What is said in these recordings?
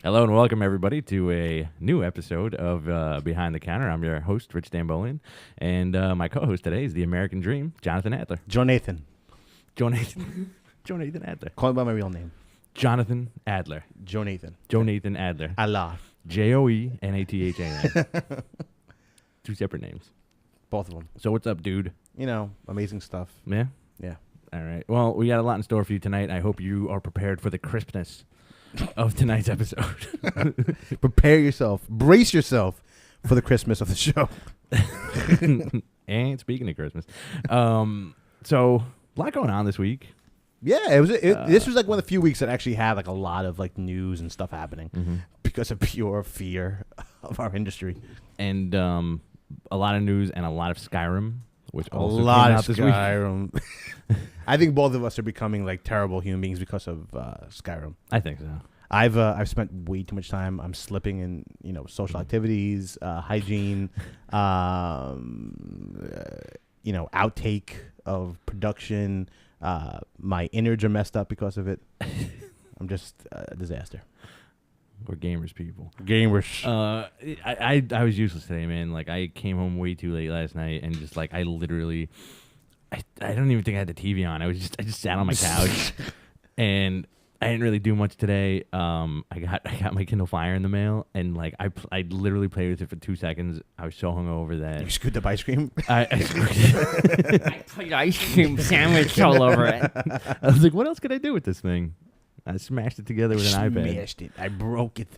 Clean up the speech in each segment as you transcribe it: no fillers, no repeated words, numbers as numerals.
Hello and welcome everybody to a new episode of Behind the Counter. I'm your host, Rich Stambolian, and my co-host today is the American Dream, Jonathan Adler. Joe Nathan. Joe Nathan Adler. Call me by my real name. Jonathan Adler. Joe Nathan. Joe Nathan Adler. Allah. Joenathan. Two separate names. Both of them. So what's up, dude? You know, amazing stuff. Yeah? Yeah. All right. Well, we got a lot in store for you tonight. I hope you are prepared for the crispness of tonight's episode. Prepare yourself. Brace yourself for the Christmas of the show. And speaking of Christmas, so a lot going on this week. Yeah, this was like one of the few weeks that actually had like a lot of like news and stuff happening because of pure fear of our industry. And a lot of news and a lot of Skyrim, which A also lot came of out this week. Skyrim. I think both of us are becoming like terrible human beings because of Skyrim. I think so. I've spent way too much time. I'm slipping in, social activities, hygiene, outtake of production. My innards are messed up because of it. I'm just a disaster. We're gamers, people. Gamers. I was useless today, man. Like I came home way too late last night, and just like I literally, I don't even think I had the TV on. I just sat on my couch, and I didn't really do much today. I got my Kindle Fire in the mail, and like I literally played with it for 2 seconds. I was so hungover that You scooped up ice cream? I put ice cream sandwich all over it. I was like, what else could I do with this thing? I smashed it together with an iPad. Smashed it. I broke it.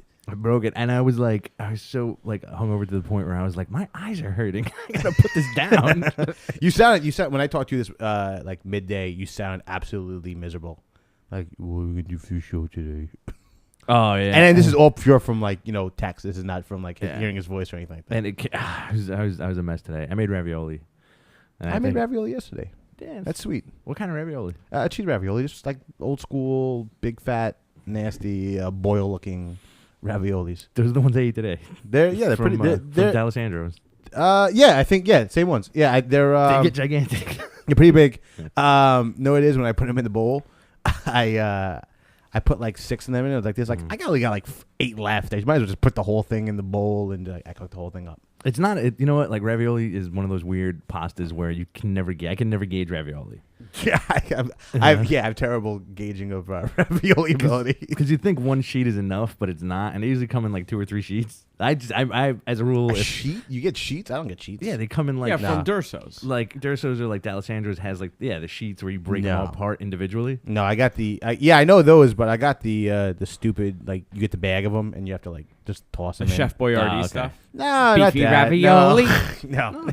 And I was so like hungover to the point where I was like, my eyes are hurting. I gotta put this down. You sound when I talked to you this like midday, you sound absolutely miserable. Like, what are we gonna do for the show today? Oh yeah. And then this is all pure from like text. This is not from like hearing his voice or anything like that. And I was a mess today. I made ravioli. And I made ravioli yesterday. Damn, That's sweet. What kind of ravioli? Cheese ravioli, just like old school, big fat, nasty, boil looking raviolis. Those are the ones I ate today. They're from, pretty. They're from D'Alessandro's. I think same ones. Yeah, they're They get gigantic. they're pretty big. No, it is when I put them in the bowl. I put like 6 of them in. It was like this. Like I only got like 8 left. I might as well just put the whole thing in the bowl and I cooked the whole thing up. It's not. You know what? Like ravioli is one of those weird pastas where you can never. I can never gauge ravioli. Yeah, I have terrible gauging of ravioli ability. Because you think one sheet is enough, but it's not, and they usually come in like 2 or 3 sheets. I as a rule, Sheet? You get sheets? I don't get sheets. Yeah, they come in like from Durso's. Like Durso's or like D'Alessandro's has like the sheets where you break them all apart individually. No, I got the I know those, but I got the stupid like you get the bag of them and you have to like just toss them in. Chef Boyardee okay. stuff. No, Beefy not that. ravioli. No.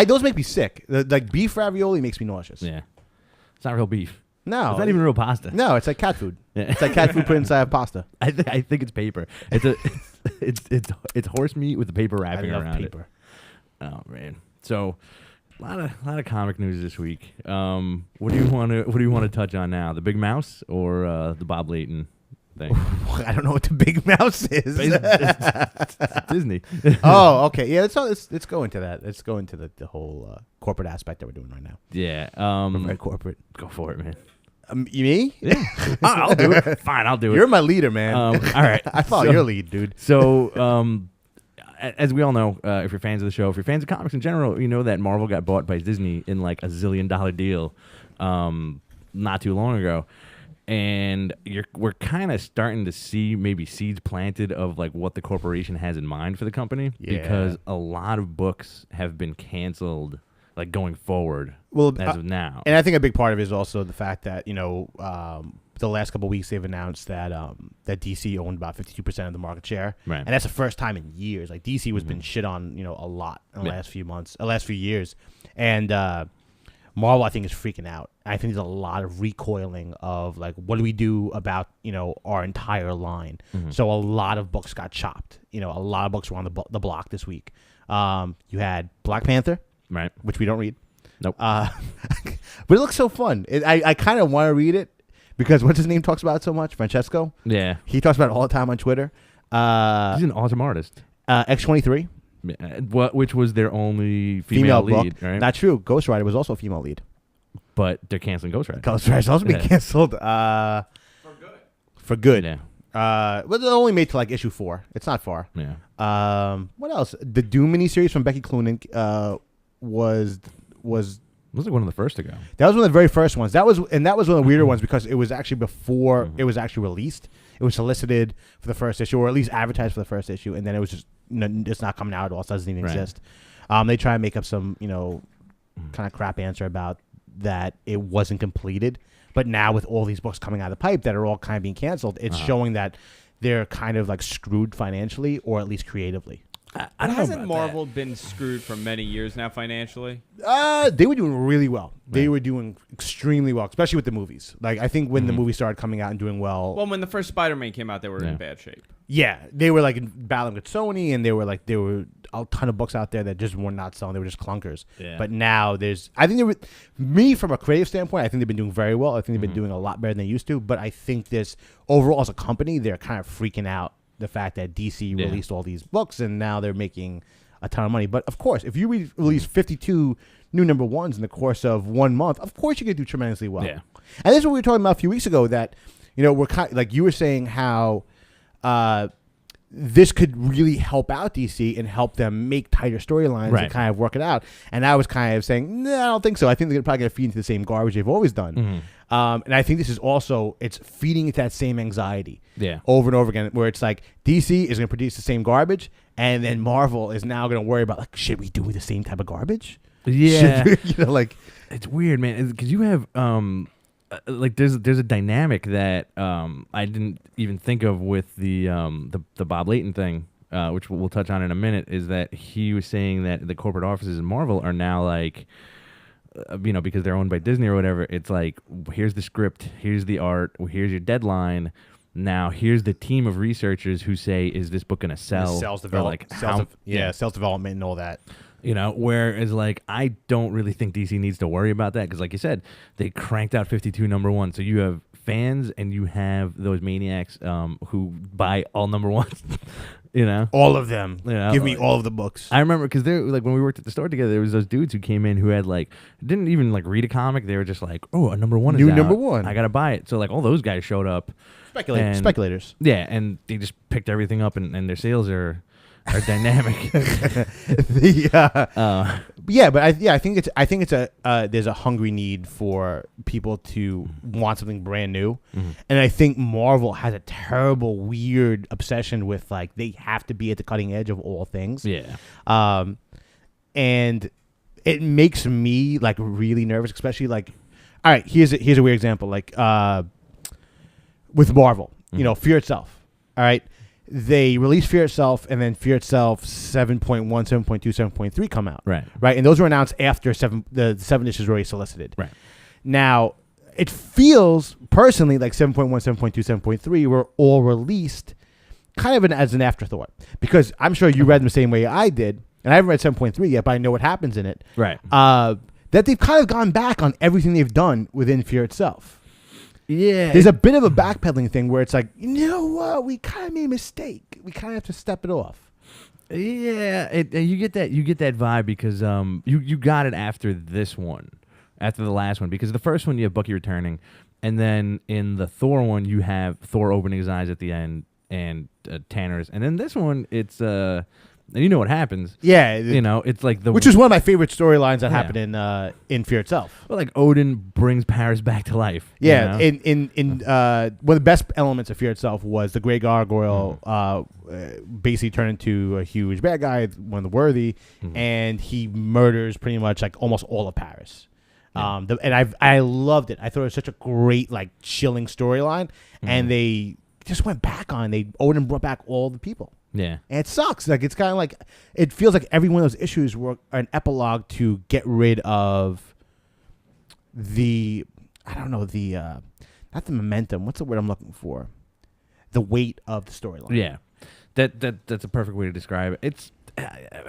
Those make me sick. Like beef ravioli makes me nauseous. Yeah, it's not real beef. No, It's not even real pasta. No, it's like cat food. Yeah. It's like cat food put inside of pasta. I think it's paper. It's horse meat with the paper wrapping I love around paper. it. Oh man. So a lot of comic news this week. What do you want to touch on now? The Big Mouse or the Bob Layton thing? I don't know what the Big Mouse is. It's Disney. Oh, okay. Yeah, let's go into that. Let's go into the whole corporate aspect that we're doing right now. Yeah. We're very corporate. Go for it, man. You me? Yeah. I'll do it. Fine, I'll do it. You're my leader, man. All right. I follow your lead, dude. So, as we all know, if you're fans of the show, if you're fans of comics in general, you know that Marvel got bought by Disney in like $1 zillion deal not too long ago. And we're kind of starting to see maybe seeds planted of like what the corporation has in mind for the company, because a lot of books have been canceled, like going forward. Well, as of now, and I think a big part of it is also the fact that the last couple of weeks they've announced that that DC owned about 52% of the market share, right? And that's the first time in years. Like DC was been shit on a lot in the last few years, and Marvel, I think, is freaking out. I think there's a lot of recoiling of like, what do we do about our entire line? So a lot of books got chopped. A lot of books were on the block this week. You had Black Panther, right, which we don't read. Nope. But it looks so fun. I kind of want to read it because what's his name talks about it so much? Francesco. Yeah, he talks about it all the time on Twitter. He's an awesome artist. X-23. Which was their only female lead, book. right? Not true. Ghost Rider was also a female lead. But they're canceling Ghost Rider. Ghost Rider's also been canceled. For good. Yeah. But it only made to like issue 4. It's not far. Yeah. What else? The Doom miniseries from Becky Cloonan was It was like one of the first to go. That was one of the very first ones. That was one of the weirder ones because it was actually before it was actually released. It was solicited for the first issue, or at least advertised for the first issue, and then it was just it's not coming out at all. It doesn't even exist. They try and make up some kind of crap answer about that it wasn't completed. But now with all these books coming out of the pipe that are all kind of being canceled, it's showing that they're kind of like screwed financially or at least creatively. I hasn't Marvel been screwed for many years now financially? They were doing really well. They were doing extremely well, especially with the movies. Like I think when the movie started coming out and doing well. Well, when the first Spider-Man came out, they were in bad shape. Yeah, they were like battling with Sony, and there were a ton of books out there that just were not selling. They were just clunkers. Yeah. But now from a creative standpoint, I think they've been doing very well. I think they've been doing a lot better than they used to. But I think overall as a company, they're kind of freaking out the fact that DC released all these books and now they're making a ton of money. But of course, if you release 52 new number ones in the course of 1 month, of course you're going to do tremendously well. Yeah. And this is what we were talking about a few weeks ago that, we're kind of, like you were saying how this could really help out DC and help them make tighter storylines and kind of work it out. And I was kind of saying, no, I don't think so. I think they're probably going to feed into the same garbage they've always done. And I think this is also, it's feeding into that same anxiety over and over again, where it's like DC is going to produce the same garbage, and then Marvel is now going to worry about, like, should we do the same type of garbage? Yeah. Like, it's weird, man, because you have there's a dynamic that I didn't even think of with the Bob Layton thing, which we'll touch on in a minute. Is that he was saying that the corporate offices in Marvel are now like, because they're owned by Disney or whatever. It's like, here's the script, here's the art, here's your deadline. Now here's the team of researchers who say, is this book going to sell? Sales development, sales development and all that. Whereas like I don't really think DC needs to worry about that because, like you said, they cranked out 52 number one. So you have fans and you have those maniacs who buy all number ones. All of them. Give me all of the books. I remember because they're like when we worked at the store together, there was those dudes who came in who had didn't even read a comic. They were just like, oh, a number one is new out. Number one. I gotta buy it. So like all those guys showed up. Speculators. Yeah, and they just picked everything up, and their sales are dynamic. But I think it's there's a hungry need for people to want something brand new, and I think Marvel has a terrible, weird obsession with they have to be at the cutting edge of all things. Yeah, and it makes me really nervous, especially all right. Here's a weird example, with Marvel, Fear Itself. All right. They released Fear Itself, and then Fear Itself 7.1, 7.2, 7.3 come out. Right. And those were announced after the 7 issues were already solicited. Right. Now, it feels personally like 7.1, 7.2, 7.3 were all released kind of as an afterthought, because I'm sure you read them the same way I did, and I haven't read 7.3 yet, but I know what happens in it. Right. That they've kind of gone back on everything they've done within Fear Itself. Yeah, there's a bit of a backpedaling thing where it's like, you know what, we kind of made a mistake. We kind of have to step it off. Yeah, you get that vibe because you got it after this one, after the last one, because the first one you have Bucky returning, and then in the Thor one you have Thor opening his eyes at the end and Tanner's, and then this one it's and you know what happens. Yeah. It's like which is one of my favorite storylines that happened in Fear Itself. Well, Odin brings Paris back to life. Yeah. In one of the best elements of Fear Itself was the Grey Gargoyle basically turned into a huge bad guy, one of the worthy, and he murders pretty much almost all of Paris. Yeah. And I loved it. I thought it was such a great chilling storyline, and they just went back on. Odin brought back all the people. Yeah, and it sucks. It's kind of it feels like every one of those issues were an epilogue to get rid of the not the momentum. What's the word I'm looking for? The weight of the storyline. Yeah, that's a perfect way to describe it. It's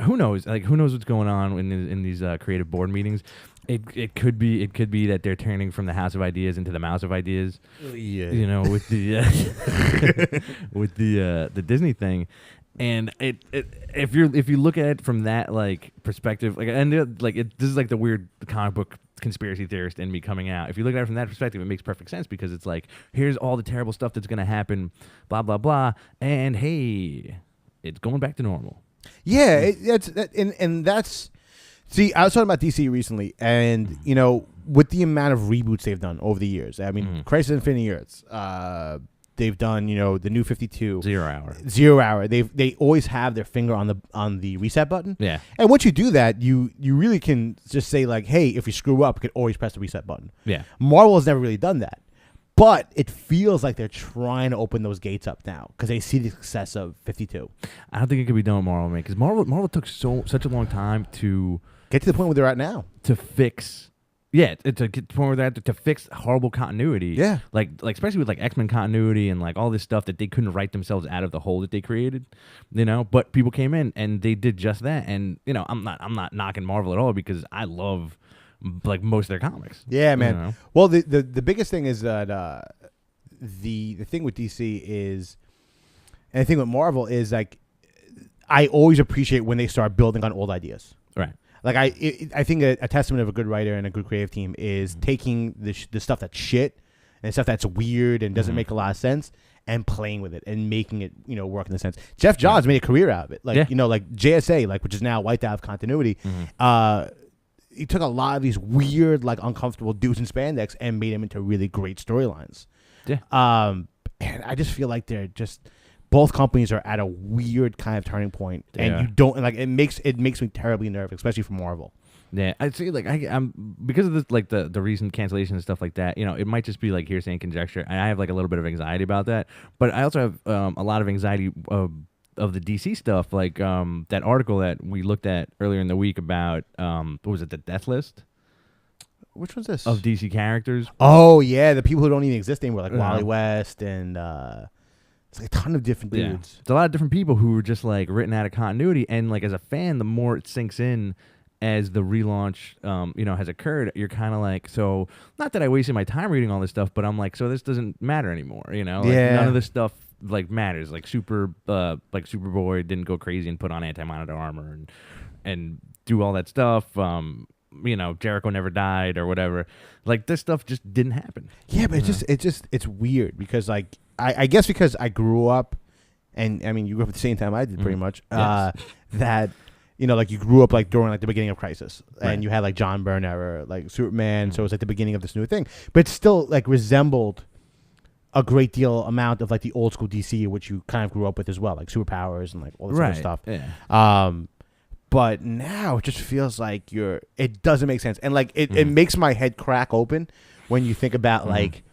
who knows? Who knows what's going on in these creative board meetings? It could be that they're turning from the House of Ideas into the Mouse of Ideas. Yeah, with the with the Disney thing. And if you look at it from that like perspective, like this is like the weird comic book conspiracy theorist in me coming out. If you look at it from that perspective, it makes perfect sense because it's like here's all the terrible stuff that's gonna happen, blah blah blah, and hey, it's going back to normal. Yeah, that's. See, I was talking about DC recently, and you know, with the amount of reboots they've done over the years, I mean, Crisis on Infinite Earths, they've done, you know, the New 52, 0 Hour. They always have their finger on the reset button. Yeah, and once you do that, you really can just say like, hey, if you screw up, you can always press the reset button. Yeah, Marvel has never really done that, but it feels like they're trying to open those gates up now because they see the success of 52. I don't think it could be done with Marvel, man, because Marvel took such a long time to get to the point where they're at now to fix. Yeah, to get to the point where they're at to fix horrible continuity. Yeah, like especially with like X-Men continuity and like all this stuff that they couldn't write themselves out of the hole that they created, you know. But people came in and they did just that. And you know, I'm not knocking Marvel at all because I love like most of their comics. Yeah, man. You know? Well, the biggest thing is that the thing with DC is, and the thing with Marvel is like, I always appreciate when they start building on old ideas. Right. Like I think a testament of a good writer and a good creative team is taking the stuff that's shit and stuff that's weird and doesn't make a lot of sense and playing with it and making it, you know, work in the sense. Jeff Johns made a career out of it. Like, you know, like JSA, like, which is now wiped out of continuity. He took a lot of these weird, like, uncomfortable dudes in spandex and made them into really great storylines. Yeah. And I just feel like they're just both companies are at a weird kind of turning point, and you don't like it makes me terribly nervous, especially for Marvel. Yeah, I'd say like I'm because of this, like the recent cancellation and stuff like that. You know, it might just be like hearsay and conjecture. And I have like a little bit of anxiety about that, but I also have a lot of anxiety of the DC stuff, like that article that we looked at earlier in the week about what was it, the death list? Which one's this? Of DC characters. Oh yeah, the people who don't even exist anymore, like Wally West and. It's like a ton of different dudes. It's a lot of different people who were just like written out of continuity, and like as a fan, the more it sinks in as the relaunch, you know, has occurred, you're kind of like, so not that I wasted my time reading all this stuff, but I'm like, so this doesn't matter anymore, you know? Like, none of this stuff like matters. Like Superboy didn't go crazy and put on anti-monitor armor and do all that stuff. You know, Jericho never died or whatever. Like this stuff just didn't happen. Yeah, but it's weird because like. I guess because I grew up, and I mean, you grew up at the same time I did pretty much, that, you know, like you grew up like during like the beginning of Crisis, and you had like John Byrne era, like Superman, so it was like the beginning of this new thing, but it still like resembled a great deal amount of like the old school DC, which you kind of grew up with as well, like superpowers and like all this other stuff. Yeah. But now it just feels like it doesn't make sense, and like it makes my head crack open when you think about like.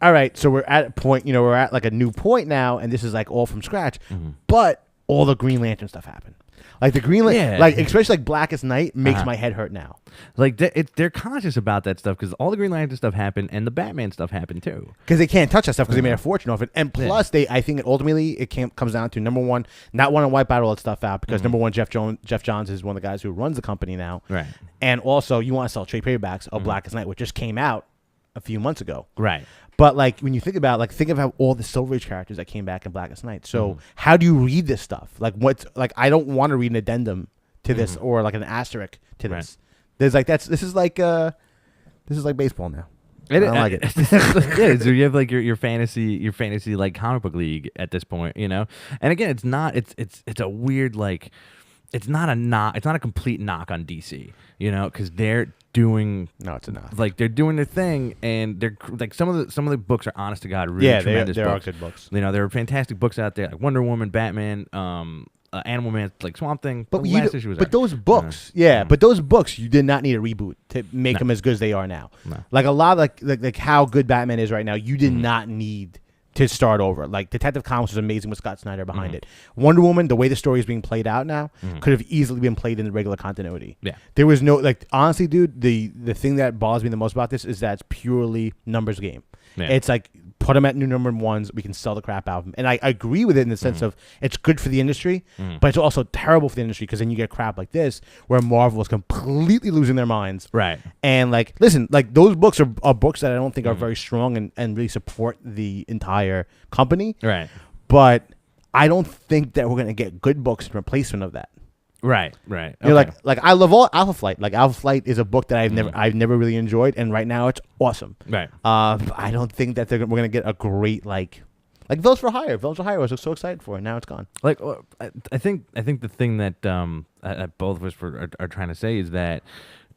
All right, so we're at a point, you know, we're at like a new point now, and this is like all from scratch. But all the Green Lantern stuff happened. Like the Green Lantern, like especially like Blackest Night makes my head hurt now. Like they're conscious about that stuff because all the Green Lantern stuff happened and the Batman stuff happened too. Because they can't touch that stuff because they made a fortune off it. And plus, I think it comes down to number one, not want to wipe out all that stuff out because number one, Jeff Johns is one of the guys who runs the company now. Right. And also, you want to sell trade paperbacks of Blackest Night, which just came out a few months ago. Right. But like when you think about all the Silver Age characters that came back in Blackest Night. So how do you read this stuff? Like what's like I don't want to read an addendum to this or like an asterisk to this. There's like this is like baseball now. I don't like it. Yeah, so you have like your fantasy like comic book league at this point, you know. And again, it's a weird like it's not a complete knock on DC, you know, because they're doing it's enough. Like they're doing their thing, and they're like some of the books are honest to God really tremendous there books. are good books. You know, there are fantastic books out there like Wonder Woman, Batman, Animal Man, like Swamp Thing. But Those books, but those books you did not need a reboot to make them as good as they are now. No. Like a lot of like how good Batman is right now, you did not need to start over. Like Detective Comics was amazing with Scott Snyder behind it. Wonder Woman, the way the story is being played out now, could have easily been played in the regular continuity. Yeah. There was no like honestly, dude, the thing that bothers me the most about this is that it's purely numbers game. Yeah. It's like put them at new number ones, we can sell the crap out of them. And I agree with it in the sense of it's good for the industry, but it's also terrible for the industry because then you get crap like this where Marvel is completely losing their minds. Right. And like, listen, like those books are books that I don't think are very strong and really support the entire company. Right. But I don't think that we're gonna get good books in replacement of that. Right, right. You know, like I love all Alpha Flight. Like Alpha Flight is a book that I've never really enjoyed, and right now it's awesome. Right. I don't think that we're gonna get a great like Villains for Hire. Villains for Hire, I was so excited for, and now it's gone. Like I think the thing that both of us are trying to say is that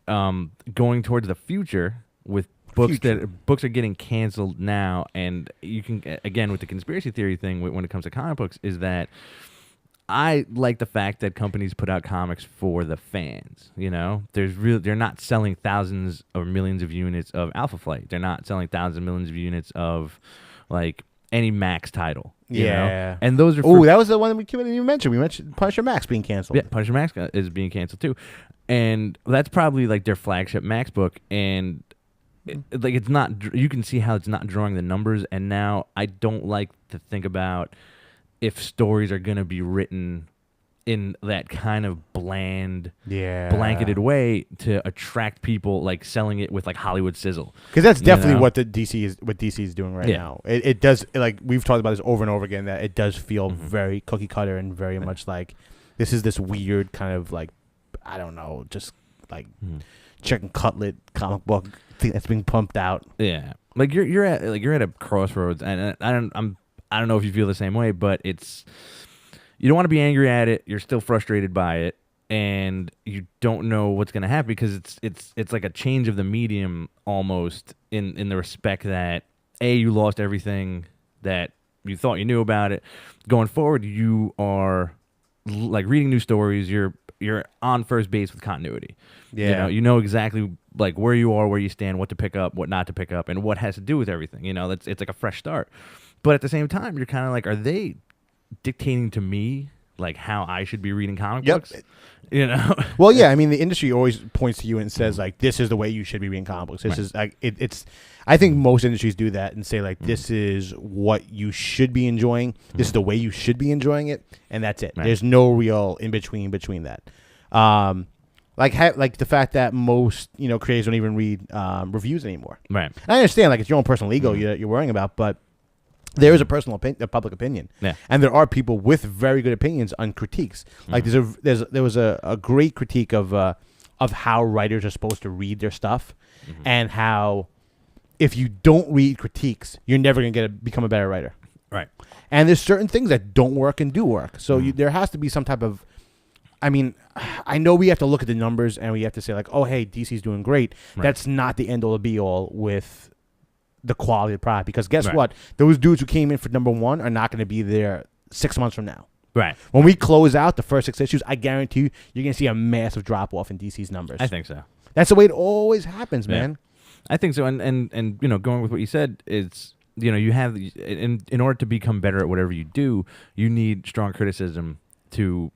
going towards the future with books are getting canceled now, and you can again with the conspiracy theory thing when it comes to comic books is that. I like the fact that companies put out comics for the fans. You know, they're not selling thousands or millions of units of Alpha Flight. They're not selling thousands and millions of units of like any Max title. You know? And those are. That was the one that we didn't even mention. We mentioned Punisher Max being canceled. Yeah, Punisher Max is being canceled too, and that's probably like their flagship Max book. And like it's not. You can see how it's not drawing the numbers. And now I don't like to think about. If stories are going to be written in that kind of bland, blanketed way to attract people, like selling it with like Hollywood sizzle, because that's definitely what DC is doing right now. It does, like we've talked about this over and over again, that it does feel very cookie cutter and very much like this is this weird kind of like I don't know, just like chicken cutlet comic book thing that's being pumped out. Yeah, like you're at a crossroads, and I don't know if you feel the same way, but you don't want to be angry at it. You're still frustrated by it, and you don't know what's going to happen because it's like a change of the medium almost in the respect that you lost everything that you thought you knew about it. Going forward, you are like reading new stories. You're on first base with continuity. Yeah, you know exactly like where you are, where you stand, what to pick up, what not to pick up, and what has to do with everything. You know, it's like a fresh start. But at the same time, you're kind of like, are they dictating to me like how I should be reading comic books? You know? Well, yeah. I mean, the industry always points to you and says like, this is the way you should be reading comic books. This is like it's. I think most industries do that and say like, this is what you should be enjoying. This is the way you should be enjoying it, and that's it. There's no real in between that. Like the fact that most creators don't even read reviews anymore. Right. And I understand like it's your own personal ego you're worrying about, but. There is a personal a public opinion, and there are people with very good opinions on critiques. Like there was a great critique of how writers are supposed to read their stuff, and how if you don't read critiques, you're never gonna become a better writer. Right. And there's certain things that don't work and do work. So there has to be some type of. I mean, I know we have to look at the numbers and we have to say like, oh hey, DC's doing great. Right. That's not the end all be all with. The quality of the product, because guess what? Those dudes who came in for number one are not going to be there 6 months from now. Right. When we close out the first 6 issues, I guarantee you're going to see a massive drop off in DC's numbers. I think so. That's the way it always happens, man. I think so. And going with what you said, it's you have in order to become better at whatever you do, you need strong criticism to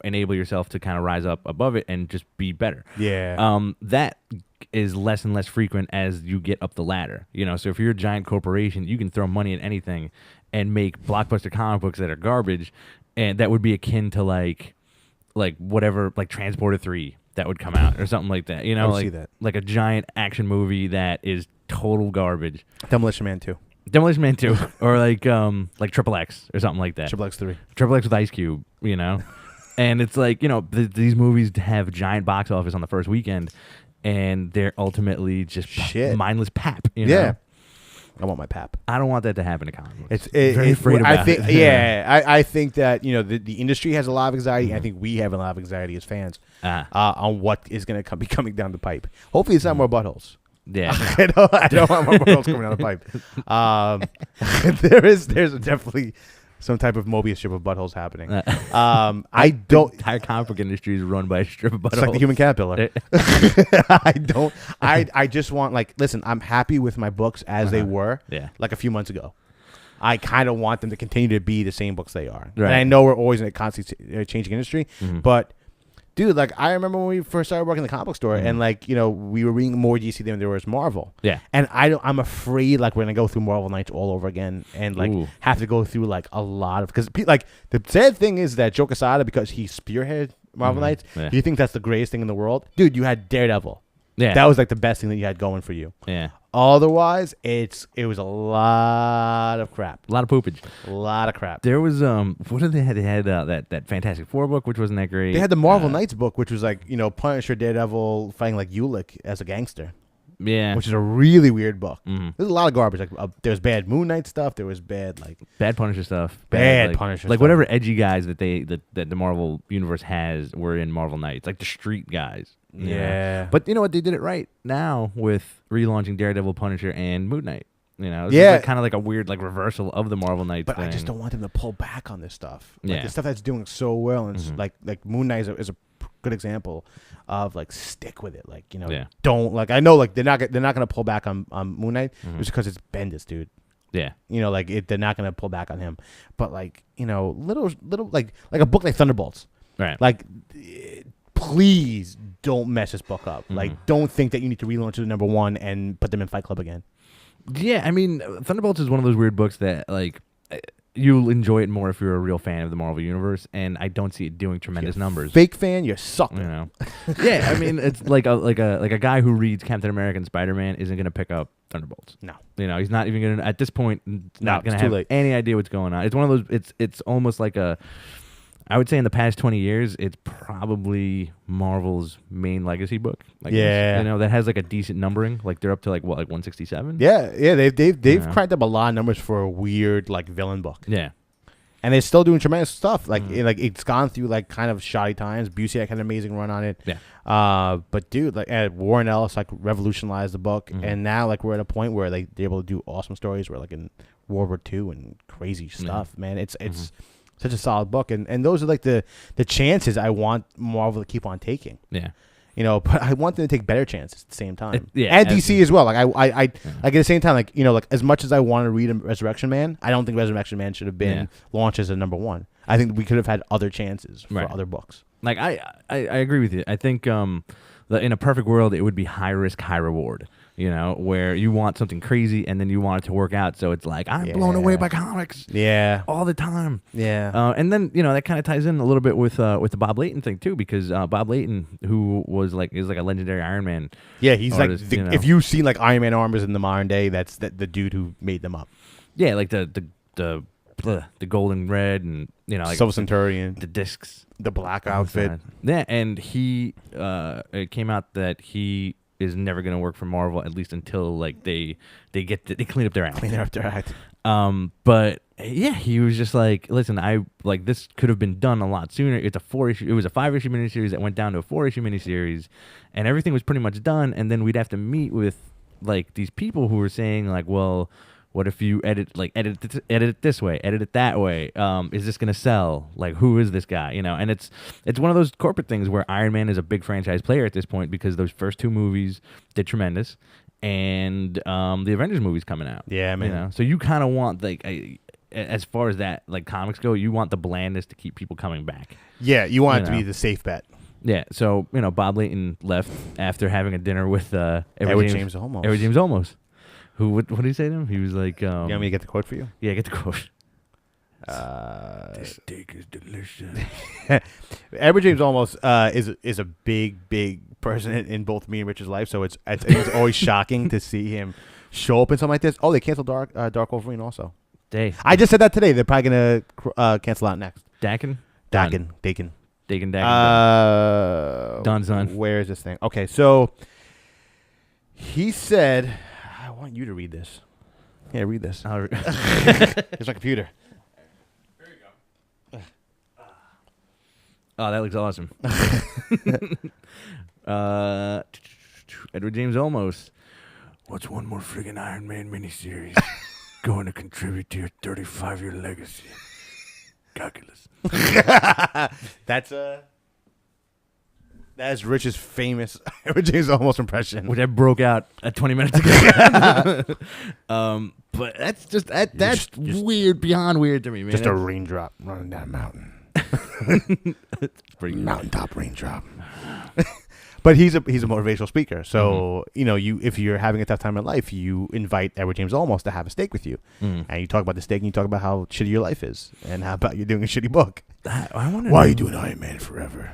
enable yourself to kind of rise up above it and just be better. Yeah. That is less and less frequent as you get up the ladder. So if you're a giant corporation, you can throw money at anything and make blockbuster comic books that are garbage, and that would be akin to like whatever, like Transporter 3 that would come out or something like that. I would see that. Like a giant action movie that is total garbage. Demolition Man 2. Demolition Man 2 or like Triple X or something like that. Triple X 3. Triple X with Ice Cube, And it's like, these movies have giant box office on the first weekend, and they're ultimately just mindless pap. Yeah. I want my pap. I don't want that to happen to comic books. It's very afraid about it. I think that the industry has a lot of anxiety. I think we have a lot of anxiety as fans on what is going to be coming down the pipe. Hopefully, it's not more buttholes. Yeah, I don't want more buttholes coming down the pipe. There's definitely some type of Mobius strip of buttholes happening. I don't. The entire comic book industry is run by a strip of buttholes. It's like the human caterpillar. I just want listen. I'm happy with my books as they were. Yeah. Like a few months ago. I kind of want them to continue to be the same books they are. Right. And I know we're always in a constantly changing industry, but. Dude, I remember when we first started working in the comic book store, and we were reading more DC than there was Marvel. Yeah, and I'm afraid we're gonna go through Marvel Nights all over again, and have to go through a lot of because the sad thing is that Joe Quesada, because he spearheaded Marvel Nights, you think that's the greatest thing in the world, dude. You had Daredevil. Yeah, that was the best thing that you had going for you. Yeah. Otherwise, it was a lot of crap. A lot of poopage. A lot of crap. There was what did they had? They had that Fantastic Four book, which wasn't that great. They had the Marvel Knights book, which was like Punisher, Daredevil fighting like Ulick as a gangster. Yeah, which is a really weird book. Mm-hmm. There's a lot of garbage. Like there was bad Moon Knight stuff. There was bad Punisher stuff. Bad Punisher like stuff. whatever edgy guys that the Marvel universe has were in Marvel Knights, like the street guys. Yeah. But you know what? They did it right now with relaunching Daredevil, Punisher, and Moon Knight. It's Yeah. kind of like a weird reversal of the Marvel Knights. But thing. I just don't want them to pull back on this stuff. Like Yeah. the stuff that's doing so well, and Mm-hmm. like Moon Knight is a good example of stick with it. Yeah. Don't I know they're not gonna pull back on Moon Knight just because it's Bendis, dude. Yeah. They're not gonna pull back on him. But little like a book like Thunderbolts. Right. Please don't mess this book up. Don't think that you need to relaunch to the #1 and put them in Fight Club again. Yeah, I mean, Thunderbolts is one of those weird books that you'll enjoy it more if you're a real fan of the Marvel universe, and I don't see it doing tremendous numbers. Fake fan, you're sucking. Yeah, I mean, it's like a guy who reads Captain America and Spider-Man isn't gonna pick up Thunderbolts. No, he's not even gonna at this point. Not gonna too have late. any idea what's going on. It's one of those. It's almost like a. I would say in the past 20 years, it's probably Marvel's main legacy book. Yeah. That has a decent numbering. They're up to 167. Yeah, they've cranked up a lot of numbers for a weird villain book. Yeah. And they're still doing tremendous stuff. It's gone through kind of shoddy times. Busiek had an amazing run on it. Yeah. But dude, Warren Ellis revolutionized the book, and now we're at a point where they're able to do awesome stories. Where in World War II and crazy stuff, man. It's such a solid book, and those are the chances I want Marvel to keep on taking. Yeah. But I want them to take better chances at the same time. Yeah, and DC as well. I at the same time, as much as I want to read Resurrection Man, I don't think Resurrection Man should have been launched as a #1. I think we could have had other chances for other books. I agree with you. I think in a perfect world, it would be high risk, high reward. Where you want something crazy and then you want it to work out. So it's I'm blown away by comics. Yeah. All the time. Yeah. And then that kind of ties in a little bit with the Bob Layton thing too, because Bob Layton, who was is a legendary Iron Man. Yeah, he's artist, if you've seen Iron Man armors in the modern day, that's the dude who made them up. Yeah, the golden red and Silver Centurion, the discs, the black outfit. Yeah, and he it came out that he is never going to work for Marvel, at least until they clean up their act. But yeah, he was just listen, I this could have been done a lot sooner. It was a 5-issue miniseries that went down to a 4-issue miniseries, and everything was pretty much done. And then we'd have to meet with these people who were saying well, what if you edit it this way, edit it that way? Is this gonna sell? Who is this guy? And it's one of those corporate things where Iron Man is a big franchise player at this point because those first 2 movies did tremendous, and the Avengers movie's coming out. Yeah, man. So you kind of want as far as that comics go, you want the blandness to keep people coming back. Yeah, you want it to be the safe bet. Yeah, so Bob Layton left after having a dinner with Edward James Olmos. Edward James Olmos. Who? What did he say to him? He was like, you want me to get the quote for you? Yeah, get the quote. This steak is delicious. Edward James Olmos is a big person in both me and Rich's life, so it's always shocking to see him show up in something like this. Oh, they canceled Dark Wolverine also. I just said that today. They're probably gonna cancel out next. Dakin. Done, son. Where is this thing? Okay, so he said, I want you to read this. Yeah, read this. Here's my computer. There you go. Oh, that looks awesome. Edward James Olmos. What's one more friggin' Iron Man miniseries going to contribute to your 35-year legacy? Calculus. That's Rich's famous Edward James Olmos impression. Which I broke out 20 minutes ago. But that's just weird, beyond weird to me, man. Just a raindrop running down a mountain. It's pretty good. Mountaintop raindrop. But he's a motivational speaker, so if you're having a tough time in life, you invite Edward James Olmos to have a steak with you, and you talk about the steak, and you talk about how shitty your life is, and how about you're doing a shitty book. I wonder why are you doing Iron Man forever?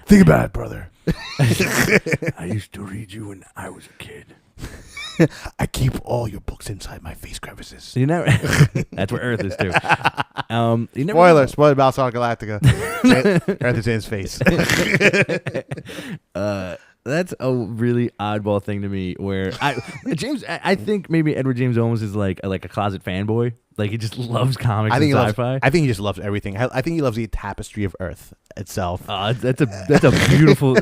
Think about it, brother. I used to read you when I was a kid. I keep all your books inside my face crevices. You never. That's where Earth is too. You never Spoiler about Star Galactica. Earth is in his face. That's a really oddball thing to me. Where I think maybe Edward James Olmos is like a closet fanboy. Like he just loves comics and sci-fi. I think he just loves everything. I think he loves the tapestry of Earth itself. That's a beautiful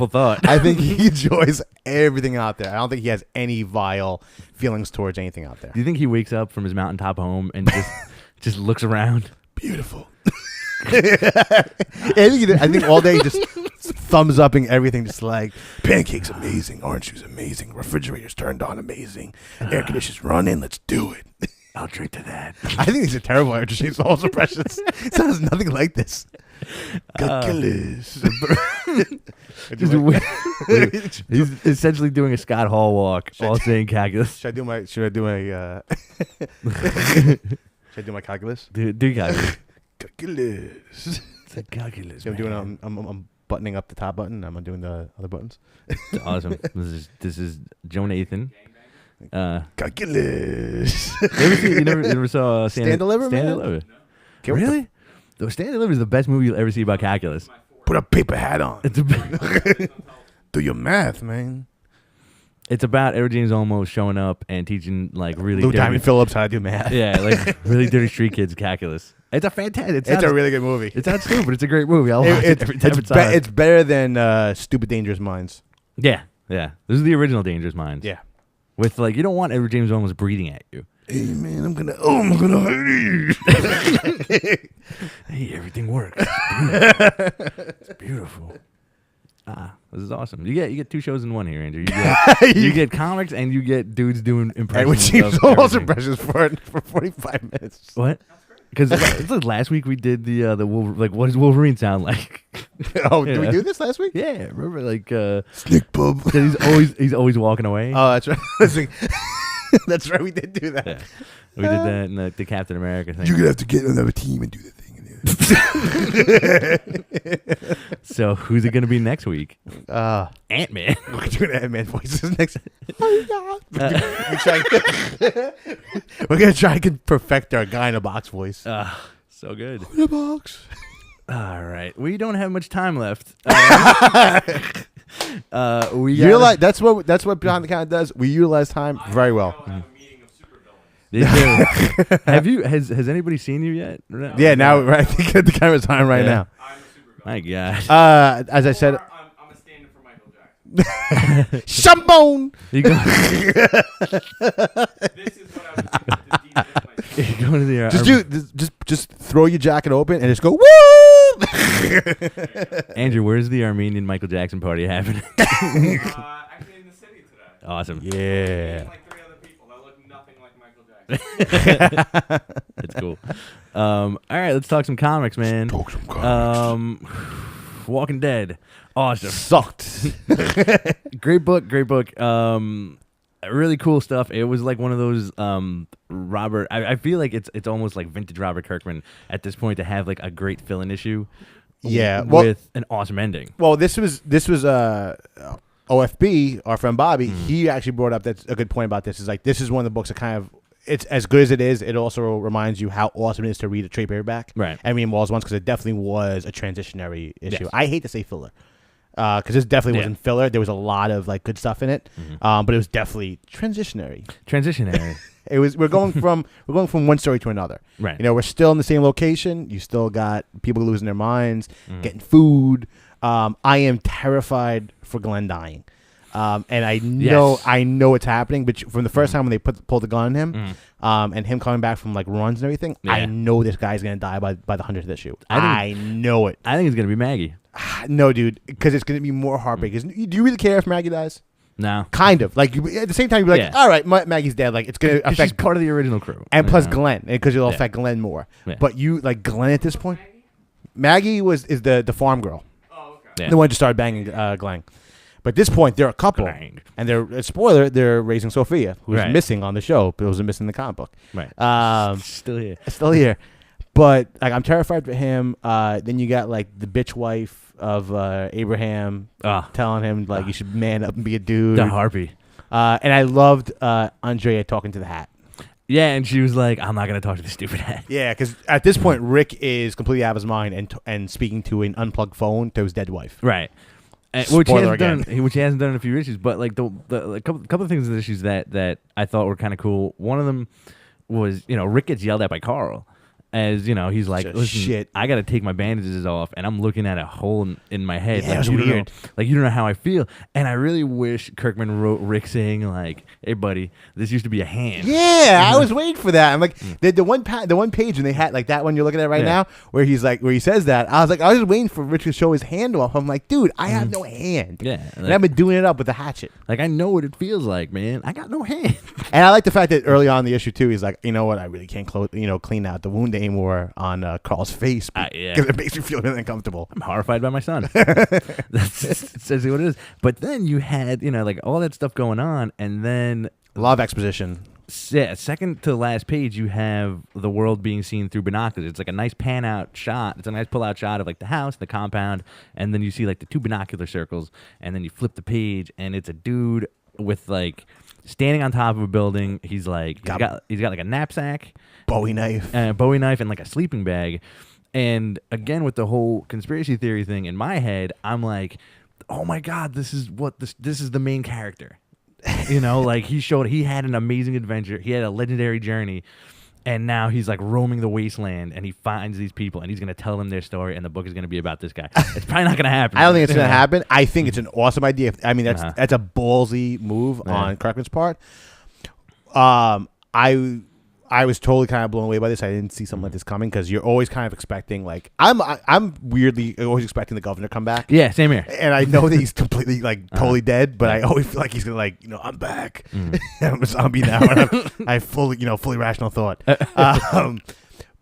thought. I think he enjoys everything out there. I don't think he has any vile feelings towards anything out there. Do you think he wakes up from his mountaintop home and just looks around? Beautiful. I think all day just thumbs upping everything, just like Pancakes amazing. Orange juice amazing. Refrigerators turned on amazing. Air conditioners running. Let's do it. I'll drink to that. I think these are terrible Edward James Olmos impressions. It sounds nothing like this. Calculus. He's essentially doing a Scott Hall walk while saying calculus. Should I do my calculus? Do calculus. Calculus. It's a calculus. So I'm buttoning up the top button. I'm doing the other buttons. Awesome. This is Joe Nathan. Calculus. You never saw Stand Deliver, Stand man? Deliver? No. Really? The Stand Deliver is the best movie you'll ever see about calculus. Put a paper hat on. It's Do your math, man. It's about Edward James Olmos showing up and teaching like really Lou dirty, Diamond Phillips how to do math. yeah, like really dirty street kids calculus. It's a fantastic. It's a really good movie. It's not stupid. It's a great movie. I'll watch it every time it's on. It's better than Stupid Dangerous Minds. Yeah. This is the original Dangerous Minds. Yeah. With like, you don't want Edward James Olmos breathing at you. Hey man, I'm gonna hurt you. Hey, everything works. It's beautiful. This is awesome. You get two shows in one here, Andrew. You get comics and you get dudes doing impressions. Edward James Olmos everything. impressions for 45 minutes. What? Because last week we did the like, what does Wolverine sound like? Oh, did we do this last week? Yeah, remember like Sneak bub. he's always walking away. Oh, that's right. That's right. We did do that. Yeah. We did that in the Captain America thing. You're gonna have to get another team and do the thing. So who's it gonna be next week? Ant-Man. We're doing Ant-Man voices next. We're gonna try and perfect our guy in a box voice. So good. In a box. All right, we don't have much time left. That's what Behind the Counter does. We utilize time very well. They do. Has anybody seen you yet? Yeah, now right, I think the camera's on right now. I'm a super My God. As I said, I'm a stand-in for Michael Jackson. Shambone. You go, This is what I was doing to DJ myself. you go to the Just throw your jacket open and just go woo. Andrew, where's the Armenian Michael Jackson party happening? Actually in the city today. Awesome. Yeah. Like 3 other people that look nothing like Michael Jackson. That's cool. All right, let's talk some comics, man. Talk some comics. Walking Dead. Awesome. Sucked. Great book. Really cool stuff. It was like one of those Robert. I feel like it's almost like vintage Robert Kirkman at this point to have like a great fill-in issue. Yeah, with an awesome ending. Well, this was OFB, our friend Bobby. He actually brought up that's a good point about this. Is like this is one of the books that kind of it's as good as it is. It also reminds you how awesome it is to read a trade paperback. Right. I mean, Walls once because it definitely was a transitionary issue. Yes. I hate to say filler. Because this definitely wasn't filler. There was a lot of like good stuff in it, but it was definitely transitionary. It was we're going from one story to another. Right. You know, we're still in the same location. You still got people losing their minds, getting food. I am terrified for Glenn dying, and I know it's happening. But from the first time when they pulled the gun on him, and him coming back from like runs and everything, I know this guy's gonna die by the 100th issue. I know it. I think it's gonna be Maggie. No, dude, because it's going to be more heartbreaking. Do you really care if Maggie dies? No. Kind of. Like, at the same time, you'd be like, all right, Maggie's dead. Like, it's going to affect... She's part of the original crew. And plus Glenn, because it'll affect Glenn more. Yeah. But you, like, Glenn at this point... Maggie is the farm girl. Oh, okay. Yeah. The one who started banging Glenn. But at this point, they're a couple. Glenn. And they're, spoiler, they're raising Sophia, who's missing on the show, but was missing in the comic book. Right. Still here. But like I'm terrified for him. Then you got like the bitch wife Abraham Ah. telling him like you should man up and be a dude. The harpy. And I loved Andrea talking to the hat. Yeah, and she was like, I'm not going to talk to this stupid hat. Yeah, because at this point, Rick is completely out of his mind and speaking to an unplugged phone to his dead wife. Right. Which he Spoiler hasn't again. which he hasn't done in a few issues, but like the couple of things in the issues that I thought were kind of cool. One of them was, Rick gets yelled at by Carl. As he's like, Just listen, shit. I got to take my bandages off, and I'm looking at a hole in my head. Yeah, like, it was you don't know- weird. like, you don't know how I feel. And I really wish Kirkman wrote Rick saying like, hey, buddy, this used to be a hand. Yeah, I was waiting for that. I'm like the one page and they had like that one you're looking at right Yeah. now where he says that. I was just waiting for Rich to show his hand off. I'm like, dude, I have no hand. Yeah, and I've been doing it up with a hatchet. Like, I know what it feels like, man. I got no hand. And I like the fact that early on in the issue too, he's like, you know what, I really can't clean out the wound anymore on Carl's face because yeah. it makes me feel really uncomfortable. I'm horrified by my son. That's essentially what it is. But then you had, like all that stuff going on, and then A lot of exposition. second to the last page, you have the world being seen through binoculars. It's like a nice pan out shot. It's a nice pull out shot of like the house, the compound, and then you see like the two binocular circles, and then you flip the page, and it's a dude with like standing on top of a building. He's like he's got like a knapsack, Bowie knife. Bowie knife, and like a sleeping bag. And again, with the whole conspiracy theory thing in my head, I'm like, oh my god, this is the main character. Like he had an amazing adventure. He had a legendary journey. And now he's like roaming the wasteland, and he finds these people, and he's going to tell them their story, and the book is going to be about this guy. It's probably not going to happen. I don't think it's going to happen. I think it's an awesome idea. I mean, that's Uh-huh. a ballsy move on Kirkman's part. I was totally kind of blown away by this. I didn't see something like this coming because you're always kind of expecting like I'm weirdly always expecting the governor to come back. Yeah, same here. And I know that he's completely like totally dead, but I always feel like he's gonna like I'm back. I'm a zombie now. And I have fully rational thought.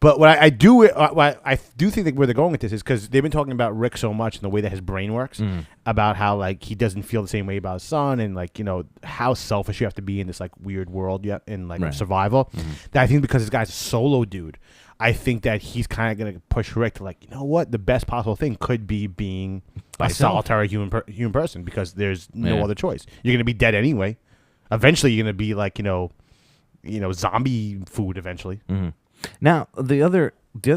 But what I do think that where they're going with this is because they've been talking about Rick so much and the way that his brain works, about how like he doesn't feel the same way about his son, and like how selfish you have to be in this like weird world yet in like survival. That I think because this guy's a solo dude, I think that he's kind of gonna push Rick to like what the best possible thing could be being a solitary human person because there's no other choice. You're gonna be dead anyway. Eventually, you're gonna be like zombie food eventually. Now the other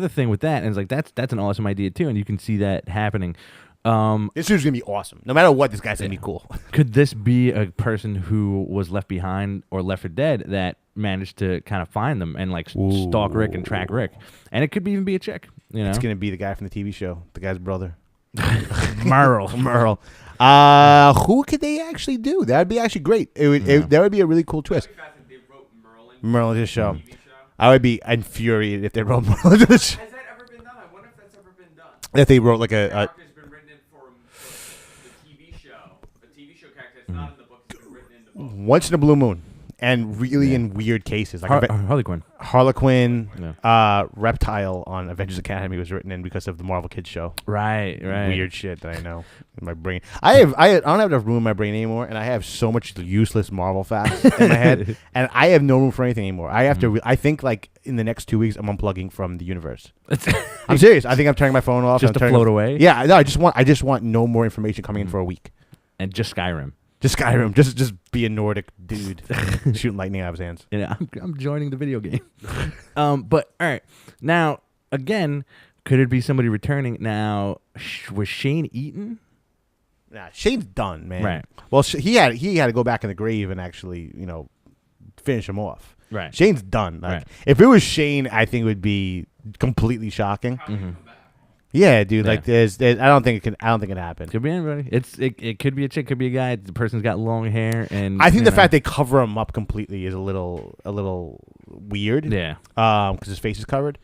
thing with that is like that's an awesome idea too, and you can see that happening. This dude's gonna be awesome. No matter what, this guy's gonna be cool. Could this be a person who was left behind or left for dead that managed to kind of find them and like stalk Rick and track Rick? And it could even be a chick. It's gonna be the guy from the TV show, the guy's brother, Merle. Merle. Who could they actually do? That would be actually great. That would be a really cool twist. Merle into the show. I would be infuriated if they wrote Merle into the show. Has that ever been done? I wonder if that's ever been done. If they wrote like That character has been written in for the TV show. The TV show character that's not in the book. It's been written in the book. once in a blue moon, and really in weird cases, like Harley Quinn. Harlequin, Reptile on Avengers Academy was written in because of the Marvel Kids show. Right. Weird shit that I know in my brain. I don't have enough room in my brain anymore, and I have so much useless Marvel facts in my head, and I have no room for anything anymore. I have to. I think like in the next 2 weeks, I'm unplugging from the universe. I'm serious. I think I'm turning my phone off. Just to float away? Yeah. No. I just want no more information coming in for a week. And just Skyrim. Just Skyrim. Just be a Nordic dude shooting lightning out of his hands. I'm joining the video game. But all right, now again, could it be somebody returning? Now, was Shane Eaton? Nah, Shane's done, man. Right. Well, he had to go back in the grave and actually, finish him off. Right. Shane's done. Like, Right. if it was Shane, I think it would be completely shocking. Yeah, dude. Yeah. Like, there's I don't think it happened. Could be anybody. It could be a chick, could be a guy. The person's got long hair, and I think the fact they cover him up completely is a little weird. yeah, because his face is covered.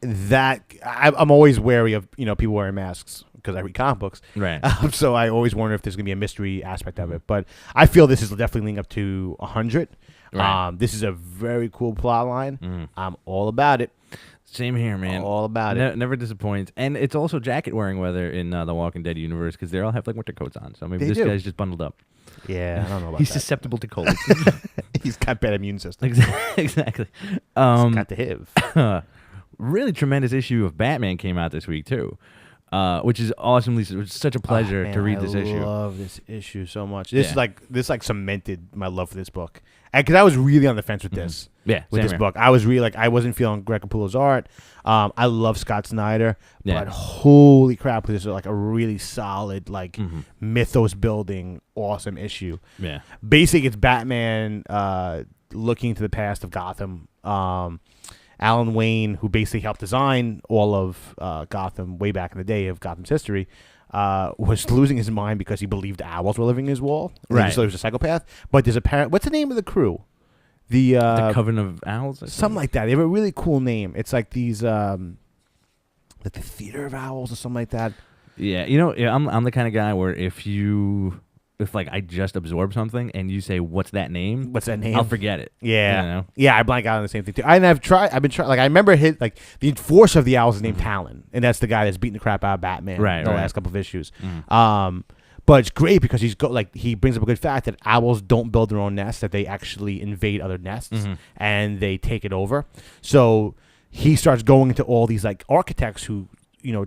That I'm always wary of people wearing masks because I read comic books. right. So I always wonder if there's gonna be a mystery aspect of it. But I feel this is definitely leading up to 100. Right. This is a very cool plot line. I'm all about it. Same here, man. All about it. Never disappoints, and it's also jacket wearing weather in the Walking Dead universe because they all have like winter coats on. So maybe They this do. guy's just bundled up. Yeah, I don't know about He's that. susceptible to cold. He's got bad immune system. Exactly. He's got the HIV. Really tremendous issue of Batman came out this week too. which is awesomely. It was such a pleasure to read this issue. I love this issue so much. This is like cemented my love for this book, because I was really on the fence with this. Yeah, with same this here. book, I was really like, I wasn't feeling Greg Capullo's art. I love Scott Snyder, Yeah. but holy crap, this is like a really solid, like mythos building, awesome issue. Yeah, Basically, it's Batman looking to the past of Gotham. Alan Wayne, who basically helped design all of Gotham way back in the day of Gotham's history, was losing his mind because he believed owls were living in his wall. Right. So he was a psychopath. But there's a what's the name of the crew? The Coven of Owls, I think. something like that. They have a really cool name. It's like these, like the Theater of Owls or something like that. Yeah, I'm the kind of guy where if like I just absorb something and you say what's that name, What's that name? I'll forget it. Yeah, You know? yeah. I blank out on the same thing too. I've been trying. Like I remember the enforcer of the owls is named Talon, and that's the guy that's beating the crap out of Batman. Right, in the right. last couple of issues. But it's great because he brings up a good fact that owls don't build their own nests; that they actually invade other nests and they take it over. So he starts going into all these like architects who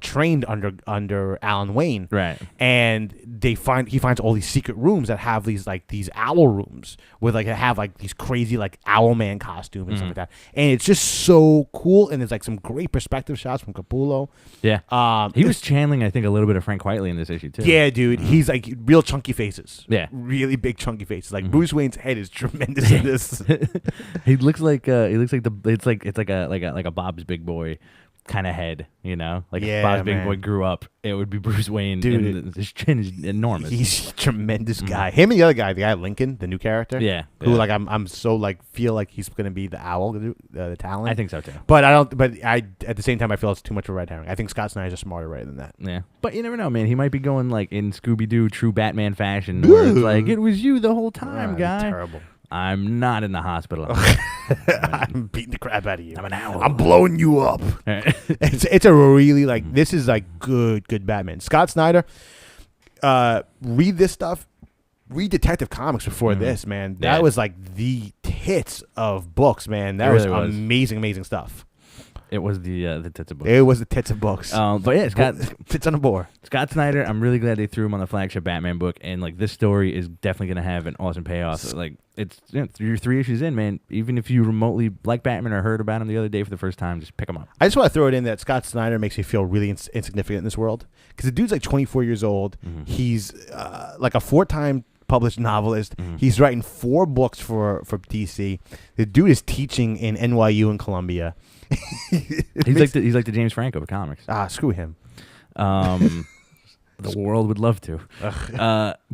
trained under Alan Wayne, Right. and he finds all these secret rooms that have these owl rooms with have these crazy owl man costumes and stuff like that, and it's just so cool. And there's some great perspective shots from Capullo. Yeah. He was channeling, I think, a little bit of Frank Whiteley in this issue too. Yeah, dude, he's real chunky faces. Yeah. Really big chunky faces. Bruce Wayne's head is tremendous in this. He looks like it's like a Bob's Big Boy kind of head, like Yeah, if Bob's Big man. Boy grew up, it would be Bruce Wayne. Dude. And his chin is enormous. He's a tremendous guy. Him and the other guy, the guy Lincoln, the new character. Yeah, Who yeah. I'm so feel like he's gonna be the owl, the Talon. I think so too. But I don't. But at the same time, I feel it's too much of a red herring. I think Scott Snyder's a smarter writer than that. Yeah, but you never know, man. He might be going in Scooby Doo true Batman fashion, where it's like it was you the whole time, guy. Terrible. I'm not in the hospital. I'm beating the crap out of you. I'm an owl. I'm blowing you up. It's a really this is good Batman. Scott Snyder. Read this stuff. Read Detective Comics before this, man. That Yeah. was the tits of books, man. That It was really was. amazing stuff. It was the tits of books. It was the tits of books. But yeah, Tits on a boar. Scott Snyder. I'm really glad they threw him on the flagship Batman book, and this story is definitely gonna have an awesome payoff. It's you're 3 issues in, man. Even if you remotely like Batman or heard about him the other day for the first time, just pick him up. I just want to throw it in that Scott Snyder makes me feel really insignificant in this world because the dude's 24 years old. He's a 4-time published novelist. He's writing 4 books for DC. The dude is teaching in NYU and Columbia. He's like the James Franco of comics. Screw him. The world would love to,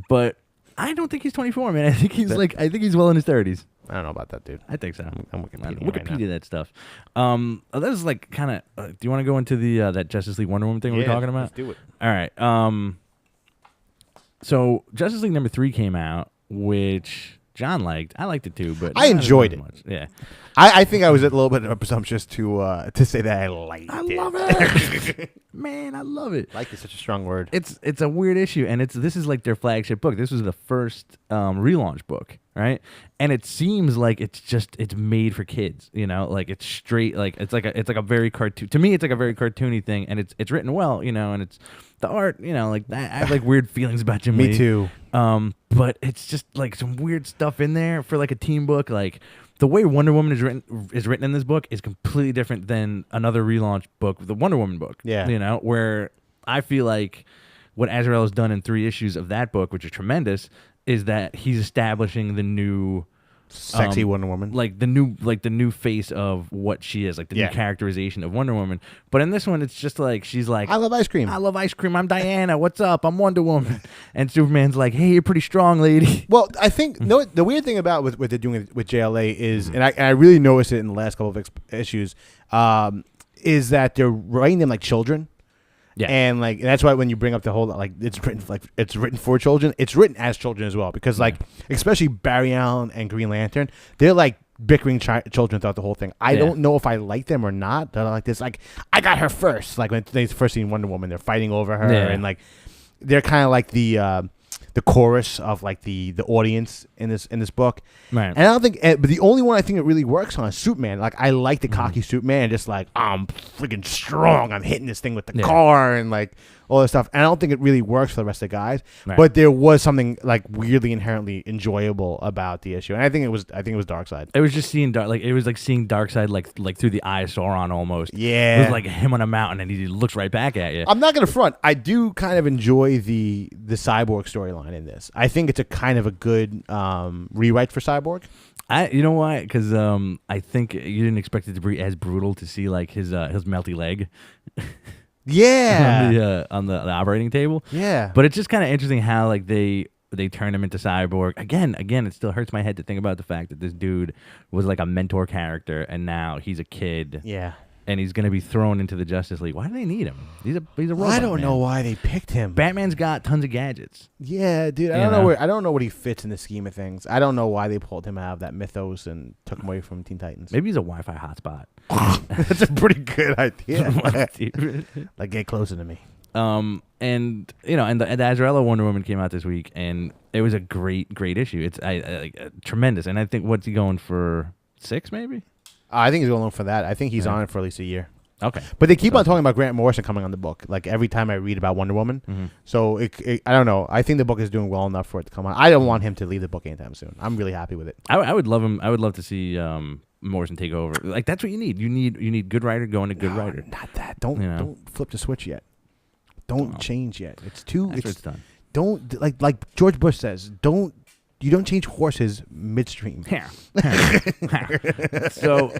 but I don't think he's 24, man. I think he's well in his 30s. I don't know about that, dude. I think so. I'm Wikipedia. Wikipedia that stuff. This is kind of. Do you want to go into the that Justice League Wonder Woman thing we're talking about? Let's do it. All right. So Justice League number 3 came out, which John liked. I liked it too, but I not enjoyed as it. much. Yeah. I think I was a little bit presumptuous to say that I liked it. I love it. Man, I love it. Like is such a strong word. It's a weird issue, and this is their flagship book. This was the first relaunch book, right? And it seems like it's made for kids, it's straight, it's like a very cartoon. To me, it's like a very cartoony thing, and it's written well, and it's the art, that. I have weird feelings about Jim Lee. Me too. But it's just some weird stuff in there for a teen book, The way Wonder Woman is written in this book is completely different than another relaunch book, the Wonder Woman book. Yeah. Where I feel like what Azrael has done in 3 issues of that book, which is tremendous, is that he's establishing the new Sexy Wonder Woman. the new face of what she is, the new characterization of Wonder Woman. But in this one, it's just she's like, I love ice cream. I love ice cream. I'm Diana. What's up? I'm Wonder Woman. And Superman's like, hey, you're pretty strong, lady. Well, I think the weird thing about what they're doing with JLA is, and I really noticed it in the last couple of issues, is that they're writing them like children. Yeah. And that's why when you bring up the whole it's written for children, it's written as children as well because especially Barry Allen and Green Lantern, they're bickering children throughout the whole thing. I don't know if I like them or not. They're like this, I got her first. When they first seen Wonder Woman, they're fighting over her and they're kind of like the the chorus of like the audience in this book. Right. And I don't think, but the only one I think it really works on is Superman. Like I like the cocky Superman, just like I'm freaking strong. I'm hitting this thing with the car and like all this stuff. And I don't think it really works for the rest of the guys. Right. But there was something like weirdly inherently enjoyable about the issue, and I think it was Darkseid. It was just seeing it was like seeing Darkseid like through the eye of Sauron almost. Yeah. It was like him on a mountain, and he looks right back at you. I'm not gonna front. I do kind of enjoy the Cyborg storyline in this. I think it's a kind of a good rewrite for Cyborg. You know why? Because I think you didn't expect it to be as brutal to see like his melty leg. Yeah. on the operating table. Yeah. But it's just kind of interesting how like they turn him into Cyborg. Again, it still hurts my head to think about the fact that this dude was like a mentor character, and now he's a kid. Yeah. And he's going to be thrown into the Justice League. Why do they need him? He's a robot. I don't know why they picked him. Batman's got tons of gadgets. Yeah, dude. I don't know what he fits in the scheme of things. I don't know why they pulled him out of that mythos and took him away from Teen Titans. Maybe he's a Wi-Fi hotspot. That's a pretty good idea. Like, get closer to me. And you know, and the Azraella Wonder Woman came out this week, and it was a great issue. It's tremendous, and I think what's he going for 6 maybe? I think he's going for that. I think he's on it for at least a year. Okay. But they keep on talking about Grant Morrison coming on the book. Like every time I read about Wonder Woman. Mm-hmm. So I don't know. I think the book is doing well enough for it to come on. I don't want him to leave the book anytime soon. I'm really happy with it. I would love him. I would love to see Morrison take over. Like that's what you need. You need good writer going to good writer. Not that. Don't flip the switch yet. Don't change yet. It's too. It's done. Don't like George Bush says. You don't change horses midstream. So,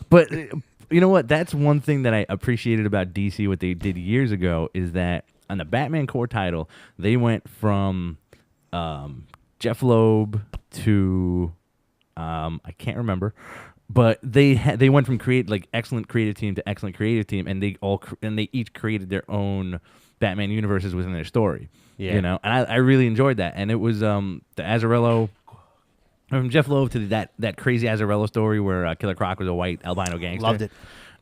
but you know what? That's one thing that I appreciated about DC. What they did years ago is that on the Batman core title, they went from Jeff Loeb to I can't remember, but they went from excellent creative team to excellent creative team, and they each created their own Batman universes within their story. Yeah. You know, and I really enjoyed that. And it was the Azzarello, from Jeff Loeb to that crazy Azzarello story where Killer Croc was a white albino gangster. Loved it.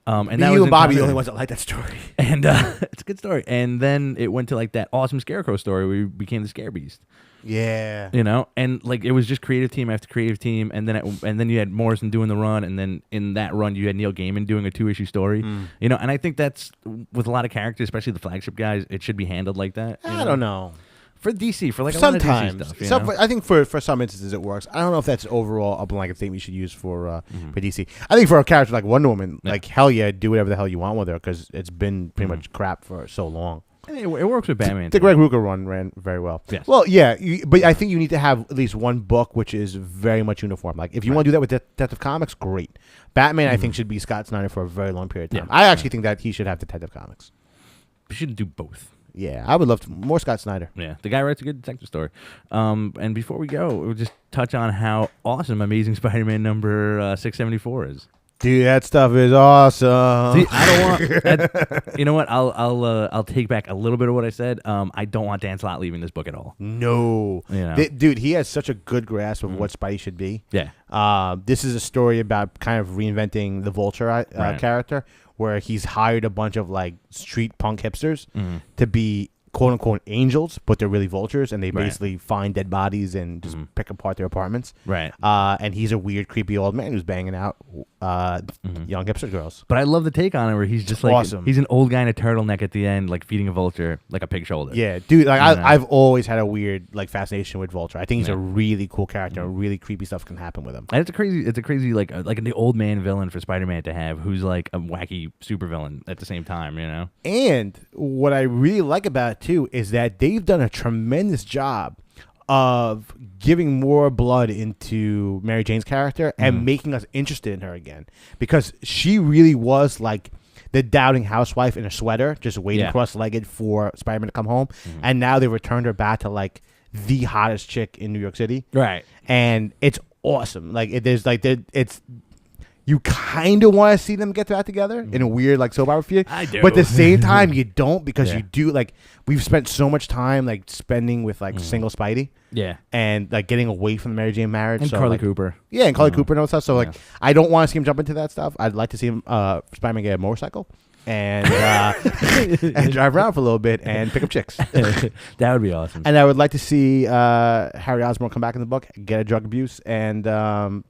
And you and Bobby the only ones that like that story. And it's a good story. And then it went to like that awesome Scarecrow story where he became the Scare Beast. Yeah. You know, and like it was just creative team after creative team, and then you had Morrison doing the run, and then in that run you had Neil Gaiman doing a 2-issue story. You know, and I think that's with a lot of characters, especially the flagship guys, it should be handled like that. I don't know. For DC, for like sometimes, a lot of DC stuff, I think for some instances it works. I don't know if that's overall a blanket thing we should use for DC. I think for a character like Wonder Woman, like hell yeah, do whatever the hell you want with her because it's been pretty much crap for so long. It works with Batman. The Greg Rucka run ran very well. Yes. Well, yeah, but I think you need to have at least one book which is very much uniform. Like if you want to do that with Detective Comics, great. Batman, I think, should be Scott Snyder for a very long period of time. I actually think that he should have Detective Comics. We should do both. Yeah, I would love more Scott Snyder. Yeah, the guy writes a good detective story. And before we go, we'll just touch on how awesome Amazing Spider-Man number 674 is. Dude, that stuff is awesome. See, I don't want. You know what? I'll take back a little bit of what I said. I don't want Dan Slott leaving this book at all. No, you know? Dude, he has such a good grasp of what Spidey should be. Yeah. This is a story about kind of reinventing the Vulture character, where he's hired a bunch of like street punk hipsters to be quote unquote angels, but they're really vultures, and they basically find dead bodies and just pick apart their apartments. Right. And he's a weird, creepy old man who's banging out young hipster girls. But I love the take on it where he's just like awesome. He's an old guy in a turtleneck at the end, like feeding a vulture like a pig shoulder. Yeah, dude. Like I've always had a weird like fascination with Vulture. I think he's a really cool character. Really creepy stuff can happen with him. And it's a crazy like the old man villain for Spider-Man to have, who's like a wacky supervillain at the same time. You know. And what I really like about it too is that they've done a tremendous job of giving more blood into Mary Jane's character and making us interested in her again, because she really was like the doubting housewife in a sweater, just waiting cross-legged for Spider-Man to come home. And now they returned her back to like the hottest chick in New York City. Right. And it's awesome. Like it's you kind of want to see them get back together in a weird like soap opera feel. I do. But at the same time, you don't, because you do. Like we've spent so much time like spending with like single Spidey. Yeah. And like getting away from the Mary Jane marriage. And so, Carly like, Cooper. Yeah, and Carly Cooper and all that stuff. So like I don't want to see him jump into that stuff. I'd like to see him Spider-Man get a motorcycle. and and drive around for a little bit and pick up chicks. That would be awesome. And I would like to see Harry Osborn come back in the book, get a drug abuse, and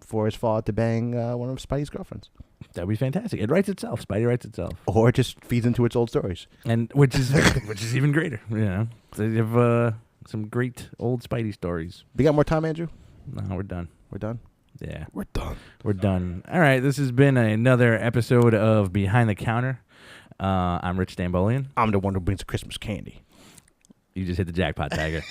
for his fall to bang one of Spidey's girlfriends. That'd be fantastic. It writes itself. Spidey writes itself, Or it just feeds into its old stories. and which is even greater. You know, so you have some great old Spidey stories. We got more time, Andrew? No, we're done. We're done? Yeah, We're done. we're done. All right, this has been another episode of Behind the Counter. I'm Rich Stambolian. I'm the one who brings the Christmas candy. You just hit the jackpot, Tiger.